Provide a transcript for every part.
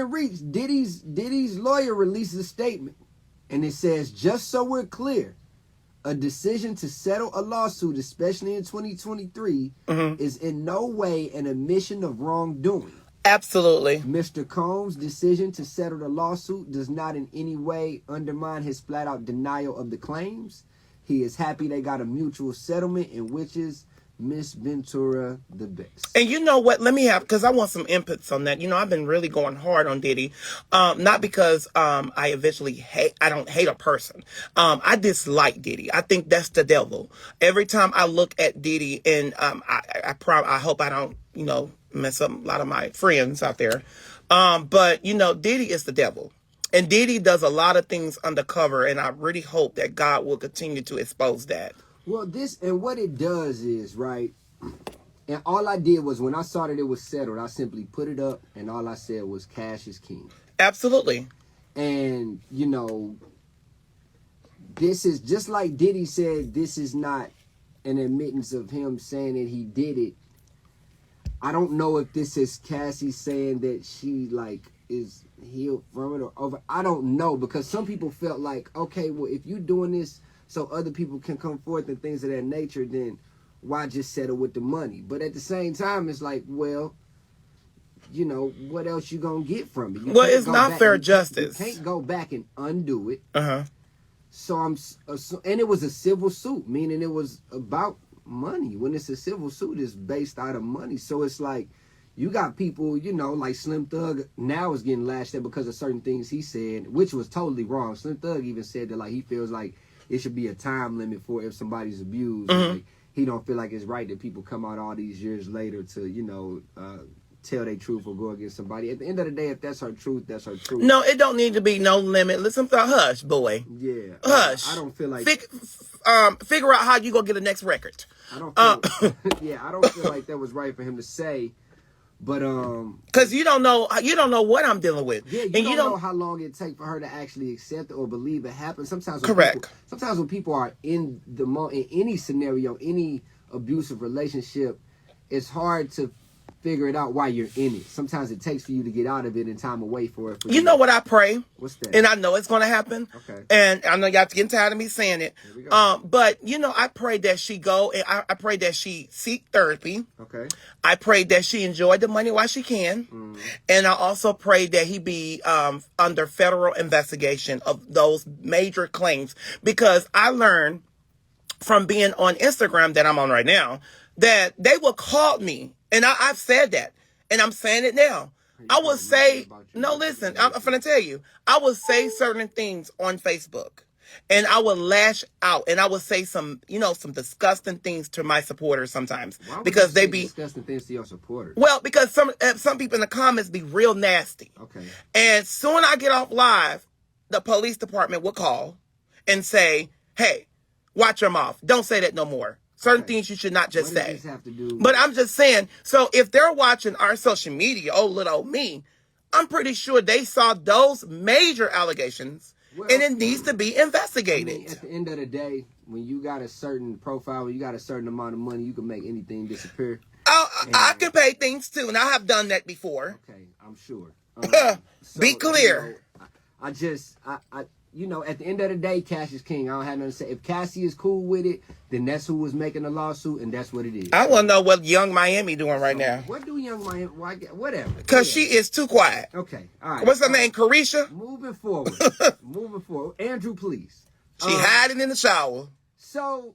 reached, Diddy's lawyer releases a statement, and it says, just so we're clear, a decision to settle a lawsuit, especially in 2023, is in no way an admission of wrongdoing. Absolutely. Mr. Combs' decision to settle the lawsuit does not in any way undermine his flat-out denial of the claims. He is happy they got a mutual settlement in which is Miss Ventura the best. And you know what? Let me have, because I want some inputs on that. You know, I've been really going hard on Diddy. Not because I don't hate a person. I dislike Diddy. I think that's the devil. Every time I look at Diddy, and I hope I don't, mess up a lot of my friends out there. But, Diddy is the devil. And Diddy does a lot of things undercover, and I really hope that God will continue to expose that. Well, what it does is, right, and all I did was, when I saw that it was settled, I simply put it up, and all I said was, cash is king. Absolutely. And, this is, just like Diddy said, this is not an admittance of him saying that he did it. I don't know if this is Cassie saying that she, is healed from it or over. I don't know, because some people felt like, okay, well, if you're doing this so other people can come forth and things of that nature, then why just settle with the money? But at the same time, it's like, well, what else you gonna get from it? Well, it's not fair justice. You can't go back and undo it. So and it was a civil suit, meaning it was about money. When it's a civil suit, it's based out of money. So it's like, you got people, like Slim Thug now is getting lashed at because of certain things he said, which was totally wrong. Slim Thug even said that, he feels like it should be a time limit for if somebody's abused. Like, he don't feel like it's right that people come out all these years later to, tell their truth or go against somebody. At the end of the day, if that's her truth, that's her truth. No, it don't need to be no limit. Listen, hush, boy. Yeah. Hush. I don't feel like... figure out how you gonna get the next record. I don't feel... I don't feel like that was right for him to say. But because you don't know what I'm dealing with. Yeah, you don't know how long it takes for her to actually accept it or believe it happened. Sometimes when people are in any scenario, any abusive relationship, it's hard to figure it out while you're in it. Sometimes it takes for you to get out of it and time away for it. You know what I pray? What's that? And I know it's going to happen. Okay. And I know y'all getting tired of me saying it. Here we go. But, I pray that she go, and I pray that she seek therapy. Okay. I pray that she enjoy the money while she can. And I also pray that he be under federal investigation of those major claims. Because I learned from being on Instagram that I'm on right now, that they will call me. And I've said that, and I'm saying it now. I will say, no, listen, I'm going to tell you, I will say certain things on Facebook, and I will lash out, and I will say some disgusting things to my supporters sometimes. Why would because you they say be disgusting things to your supporters. Well, because some people in the comments be real nasty. Okay. And soon I get off live, the police department will call and say, hey, watch your mouth. Don't say that no more. Certain things you should not just say. Does this have to do? But I'm just saying, so if they're watching our social media, oh, little old me, I'm pretty sure they saw those major allegations, and it needs to be investigated. I mean, at the end of the day, when you got a certain profile, when you got a certain amount of money, you can make anything disappear. I can pay things too, and I have done that before. Okay, I'm sure. Be clear. At the end of the day, Cash is king. I don't have nothing to say. If Cassie is cool with it, then that's who was making the lawsuit, and that's what it is. I want to know what Young Miami doing right now. What do Young Miami? Whatever. Because she is too quiet. Okay, all right. What's her name? Carisha? Moving forward. Andrew, please. She hiding in the shower. So,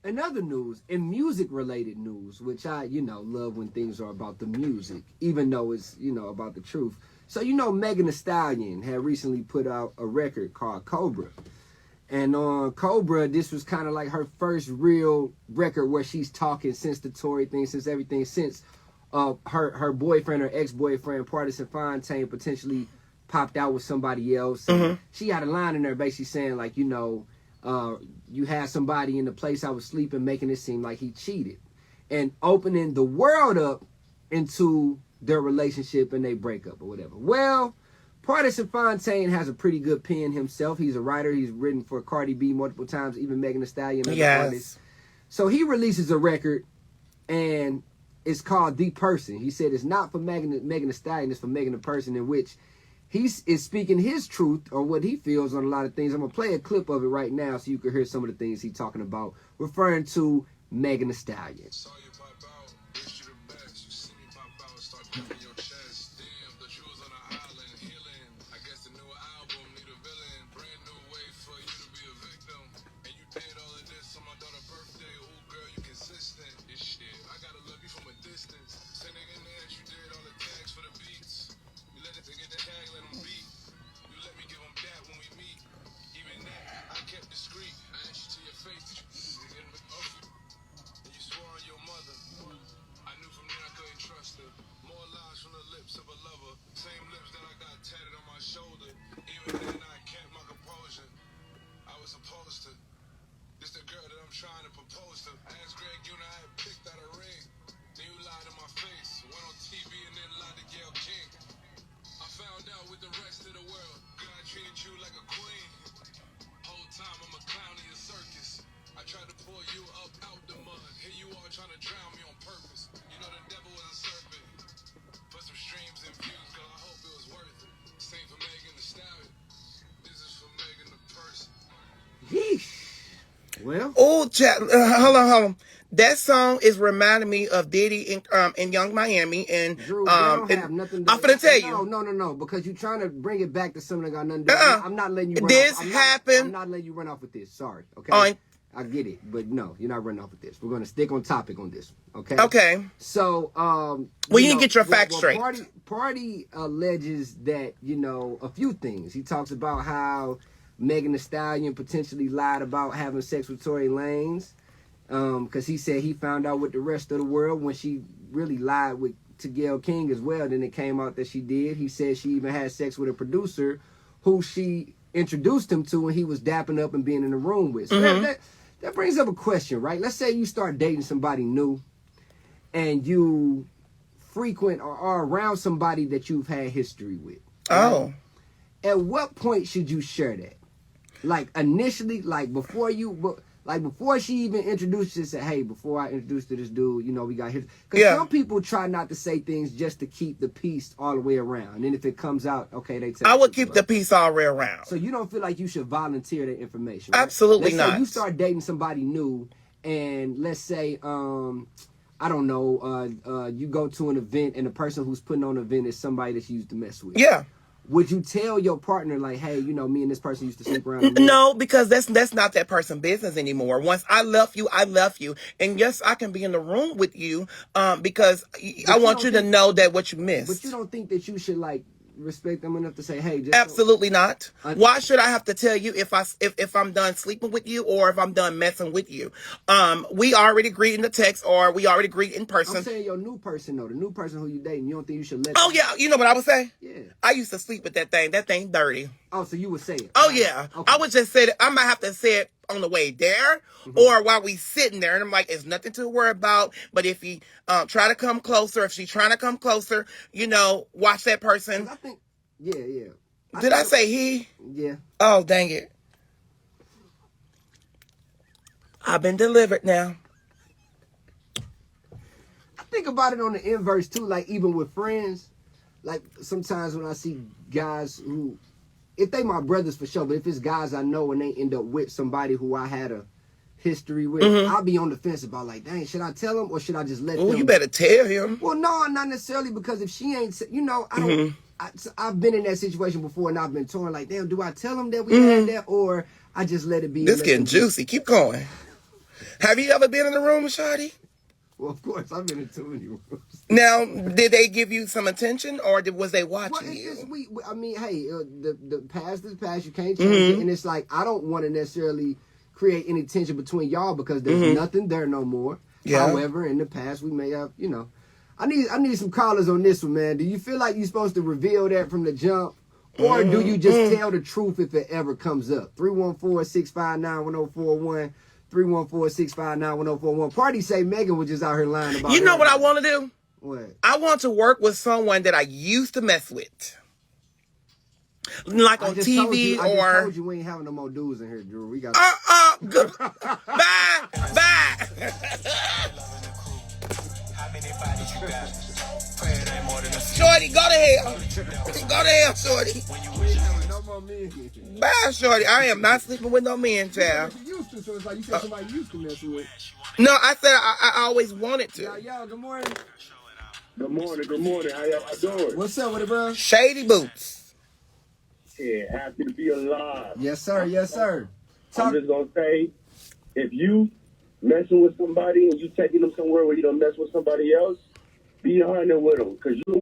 in other news, in music-related news, which I, love when things are about the music, even though it's, about the truth. So, Megan Thee Stallion had recently put out a record called Cobra. And on Cobra, this was kind of like her first real record where she's talking since the Tory thing, since everything, since her boyfriend or ex-boyfriend, Partisan Fontaine, potentially popped out with somebody else. She had a line in there basically saying, like, you had somebody in the place I was sleeping, making it seem like he cheated. And opening the world up into their relationship and they break up or whatever. Well, Partisan Fontaine has a pretty good pen himself. He's a writer. He's written for Cardi B multiple times, even Megan Thee Stallion as an artist. So he releases a record, and it's called The Person. He said it's not for Megan Thee Stallion, it's for Megan the Person, in which he is speaking his truth or what he feels on a lot of things. I'm going to play a clip of it right now so you can hear some of the things he's talking about, referring to Megan Thee Stallion. Saw you pop out, wish you the best. You see me pop out, start pumping your chest. Damn, the jewels on the island, healing. I guess the new album need a villain. Brand new way for you to be a victim. And you did all of this on my daughter's birthday. Ooh, girl, you consistent. This shit, I gotta love you from a distance. Sending in there, you did all the tags for the beats. You let it to get the tag, let them beat. You let me give them that when we meet. Even that, I kept discreet. I asked you to your face, did you get them off you? And you swore on your mother. I knew from then I couldn't trust her. More lies from the lips of a lover. Same lips that I got tatted on my shoulder. Even then I kept my composure. I was supposed to. This the girl that I'm trying to propose to. I asked Greg Una, I had picked out a ring. Then you lied in my face. Went on TV and then lied to Gayle King. I found out with the rest of the world. God treated you like a queen. Whole time I'm a clown in your circus. I tried to pull you up out the mud. Here you are trying to drown me on purpose. You know the devil was a serpent. Put some streams and views, girl. I hope it was worth it. Same for Megan Thee Stallion. This is for Megan the Person. Yeesh. Well, Oh, hold on. That song is reminding me of Diddy in Young Miami, and Drew, they don't have nothing to I'm finna tell you. No, because you're trying to bring it back to something that got nothing to do. I'm not letting you run This off. happened. I'm not letting you run off with this. Sorry. Okay. I get it, but no, you're not running off with this. We're gonna stick on topic on this. Okay. Okay. So, well, you didn't get your facts straight. Party alleges that, a few things. He talks about how Megan Thee Stallion potentially lied about having sex with Tory Lanez, because he said he found out with the rest of the world when she really lied to Gayle King as well. Then it came out that she did. He said she even had sex with a producer who she introduced him to when he was dapping up and being in the room with. So that brings up a question, right? Let's say you start dating somebody new and you frequent or are around somebody that you've had history with. Right? Oh. At what point should you share that? Like initially, before she even introduced you and said, hey, before I introduced to this dude, we got his. Because some people try not to say things just to keep the peace all the way around. And then if it comes out, okay, they tell I would keep the peace all the way around. So you don't feel like you should volunteer that information, right? Absolutely let's not. Say you start dating somebody new, and let's say, I don't know, you go to an event and the person who's putting on the event is somebody that you used to mess with. Yeah. Would you tell your partner, like, hey, me and this person used to sleep around? No, because that's not that person's business anymore. Once I love you, I love you. And yes, I can be in the room with you because I want you to know that what you missed. But you don't think that you should, respect them enough to say, hey, just absolutely not. Why should I have to tell you if I'm done sleeping with you or if I'm done messing with you? We already agreed in the text or we already agreed in person. I'm saying your new person though, the new person who you dating, you don't think you should let them? Yeah, you know what I would say? Yeah. I used to sleep with that thing. That thing dirty. Oh, so you would say it? Oh yeah. Okay. I would just say that. I might have to say it on the way there or while we sitting there, and I'm like, it's nothing to worry about. But if he try to come closer, if she's trying to come closer, watch that person. I think, yeah. Did I say he? Yeah. Oh, dang it. I've been delivered now. I think about it on the inverse too, like even with friends. Like sometimes when I see guys who, if they my brothers for sure, but if it's guys I know and they end up with somebody who I had a history with, I'll be on the fence about like, dang, should I tell him or should I just let them? Oh, you better tell him. Well, no, not necessarily, because if she ain't, I don't. I've been in that situation before and I've been torn like, damn, do I tell him that we had that or I just let it be? This getting juicy. Keep going. Have you ever been in a room with Shawty? Well, of course, I've been in too many rooms. Now, did they give you some attention or was they watching you? I mean, hey, the past is past. You can't change it. And it's like, I don't want to necessarily create any tension between y'all because there's nothing there no more. Yeah. However, in the past, we may have, I need some callers on this one, man. Do you feel like you're supposed to reveal that from the jump? Or do you just tell the truth if it ever comes up? 314-659-1041. 314-659-1041. Party say Megan was just out here lying about it. You know what I want to do? What? I want to work with someone that I used to mess with. Like on TV I just told you we ain't having no more dudes in here, Drew. We got good. Bye. Shorty, go to hell. Go to hell, Shorty. No more men. Bye, Shorty. I am not sleeping with no men, child. You used to, so it's like you said somebody you used to mess with. No, I said I always wanted to. Yo, good morning. Good morning. How y'all doing? What's up with it, bro? Shady boots. Yeah, happy to be alive. Yes, sir. Yes, sir. I'm just gonna say, if you messing with somebody and you taking them somewhere where you don't mess with somebody else, be honest with them, cause you